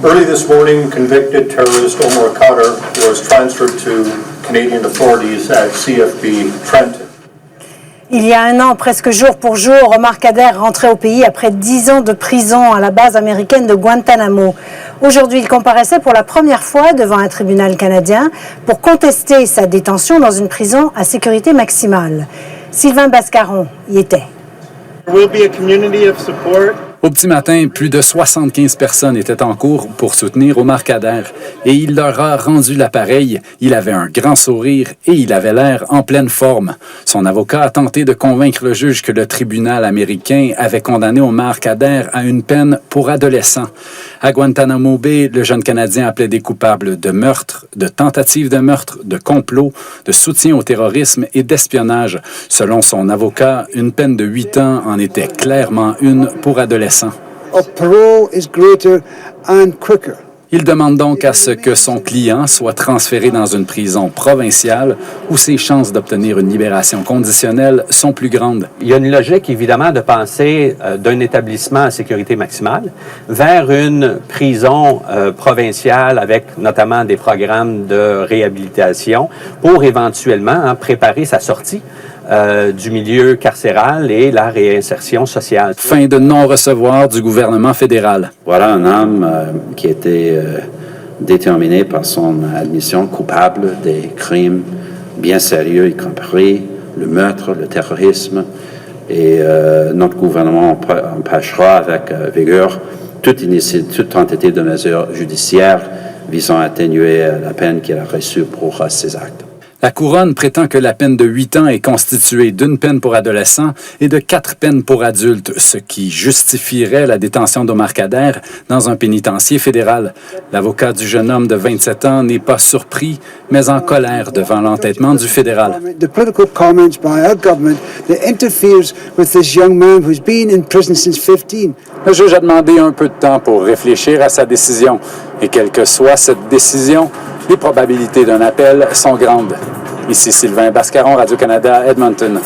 Early this morning, convicted terrorist Omar Khadr was transferred to Canadian authorities at CFB Trenton. Il y a un an, presque jour pour jour, Omar Khadr rentrait au pays après 10 ans de prison à la base américaine de Guantanamo. Aujourd'hui, il comparaissait pour la première fois devant un tribunal canadien pour contester sa détention dans une prison à sécurité maximale. Sylvain Bascaron y était. There will be a community of support. Au petit matin, plus de 75 personnes étaient en cours pour soutenir Omar Khadr et il leur a rendu l'appareil. Il avait un grand sourire et il avait l'air en pleine forme. Son avocat a tenté de convaincre le juge que le tribunal américain avait condamné Omar Khadr à une peine pour adolescent. À Guantanamo Bay, le jeune Canadien a plaidé coupable de meurtre, de tentative de meurtre, de complot, de soutien au terrorisme et d'espionnage. Selon son avocat, une peine de 8 ans en était clairement une pour adolescent. Il demande donc à ce que son client soit transféré dans une prison provinciale où ses chances d'obtenir une libération conditionnelle sont plus grandes. Il y a une logique, évidemment, de passer d'un établissement à sécurité maximale vers une prison provinciale avec notamment des programmes de réhabilitation pour éventuellement préparer sa sortie du milieu carcéral et la réinsertion sociale. Fin de non-recevoir du gouvernement fédéral. Voilà un homme qui était déterminé par son admission coupable des crimes bien sérieux, y compris le meurtre, le terrorisme. Et notre gouvernement empêchera avec vigueur toute tentative de mesure judiciaire visant à atténuer la peine qu'il a reçue pour ces actes. La Couronne prétend que la peine de 8 ans est constituée d'une peine pour adolescents et de 4 peines pour adultes, ce qui justifierait la détention d'Omar Khadr dans un pénitencier fédéral. L'avocat du jeune homme de 27 ans n'est pas surpris, mais en colère devant l'entêtement du fédéral. Le juge a demandé un peu de temps pour réfléchir à sa décision. Et quelle que soit cette décision, les probabilités d'un appel sont grandes. Ici Sylvain Bascaron, Radio-Canada, Edmonton.